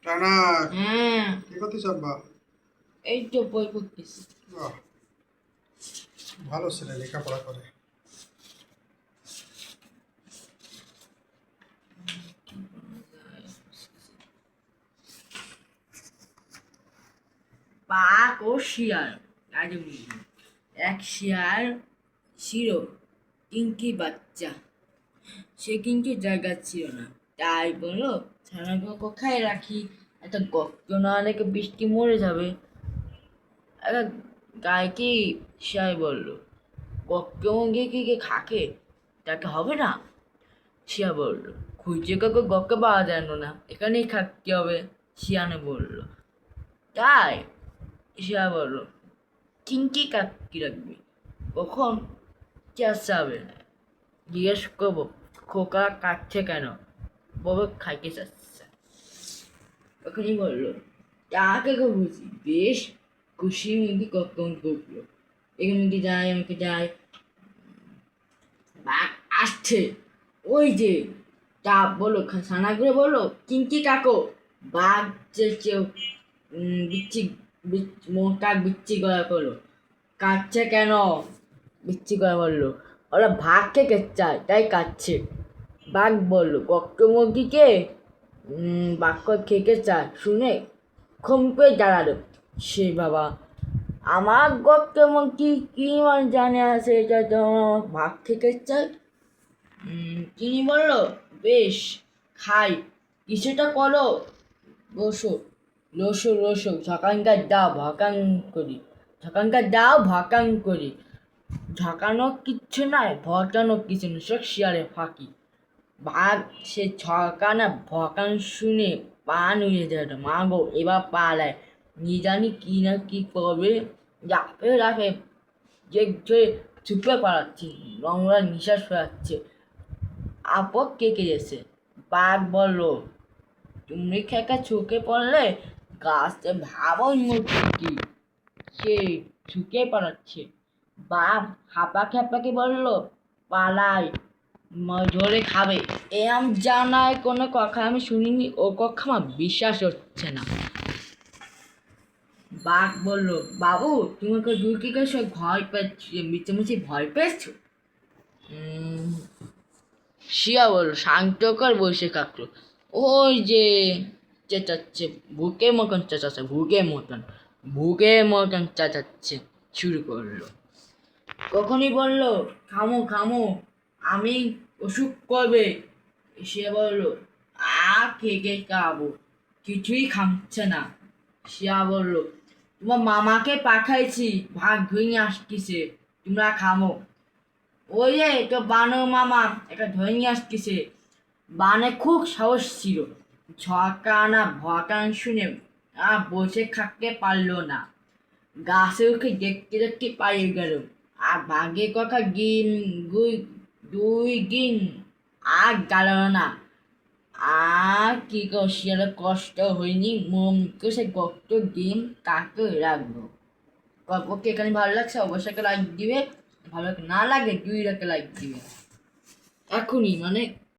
টানা হ্যাঁ, কি করতেছ আব্বা? এই তো বই পড়তেছি। বাহ, ভালো ছেলে, লেখাপড়া করে। বাঘ ও শিয়াল। আজ এক শিয়াল ছিল টিঙ্কি বাচ্চা। সে কিন্তু জায়গা ছিল না, তাই বললো ছানাগুলো কোথায় রাখি, একটা গর্ত না রেখে বৃষ্টি মরে যাবে। একটা গায়কে শিয়াল বলল, গর্ত গিয়ে কি কে খাকে, তাকে হবে না। শিয়া বলল, খুঁজে কাউকে গপ্পে পাওয়া যায় না, এখানেই থাকতে হবে। শিয়ানে বলল, তাই? শিয়া বলল, চিংকি কাক কি রাখবি, কখন চেঁচাবে, জিজ্ঞেস করবো খোকা কাটছে কেন, ববে খাইতে চাচ্ছে। তখনই বলল, তাকে বুঝি, বেশ খুশি মুখে কখন করলো, এখানে যায় আমাকে যায়, বাঘ আসছে, ওই যে। তা বলো, সানা করে বললো, চিংকি কাকো। বাঘ চেয়েছেও বিচ্ছি কাক বিচ্ছি গলা করলো, কাটছে কেন, বিচ্ছি গলা বললো, ওরা ভাগ খেতে চায় তাই কাটছে। বাঘ বললো, গক্ত মুরগিকে বাক্য খেতে চায় শুনে খম্পে দাঁড়ালো। সে বাবা, আমার গপ্ত মুরগি কি মানে জানে আছে এটা তো ভাগ খেতে চায়। তিনি বলল, বেশ, খাই, কিছুটা করো, বসো, রসো রসো, ঝকানকার দাও ভকান করি, ঝকানকার দাও ভকান করি। ঝকানো কিচ্ছু নয়, ভকানো কিছু নয়, সব শিয়ালে ফাঁকি। ভাগ সে ঝকানা ভকান শুনে পা নুয়ে যেত, মা গো এবার পালায়, নি জানি কি না কি করবে, লাফে লাফে যে ছুপে পালাচ্ছে, নোংরা নিঃশ্বাস ফেরাচ্ছে। আপদ কেঁকে গেছে। বাঘ বলল, তুমি খেকা ছুকে পড়লে গাছতে ভাবই মূর্তি কি, সে ঝুঁকে পড়াচ্ছে। বাপ হাঁপা খেপাকে বলল, পালাই, ধরে খাবে। এ আম জানায় কোনো কথা আমি শুনিনি, ও কথা আমার বিশ্বাস হচ্ছে না। বাঘ বলল, বাবু তোমাকে দুটি সে ভয় পেয়েছে, মিচেমিচি ভয় পেয়েছো। শিয়া বলল, শান্ত কর, বসে কাকলো, ওই যে চেঁচাচ্ছে, বুকের মতন চেঁচাচ্ছে, বুকের মতন চেঁচাচ্ছে শুরু করলো। কখনই বলল, খামো খামো, আমি অসুখ করবে। সে বলল, খেয়ে খাবো, কিছুই খাচ্ছে না। শিয়া বলল, তোমার মামাকে পাঠাইছি, ভাগ ধুয়ে আসতেছে, তোমরা খামো। ওই যে তো বানর মামা একটা ধরে নিয়ে আসতেছে। বানে খুব সাহস ছিল, ঝকানা ভকান শুনে বসে থাকতে পারলো না, গাছে উঠে দেখতে দেখতে পালিয়ে গেল। আর বাঘের কথা দুই দিন আর গেল না। আর কি শিয়ালের কষ্ট হয়নি, মন সে গত দিন কাকে রাখবো। গল্পকে এখানে ভালো লাগছে অবশ্যই লাইক দিবে, ভালো না লাগে 2 লাইক দিবে এখনই, মানে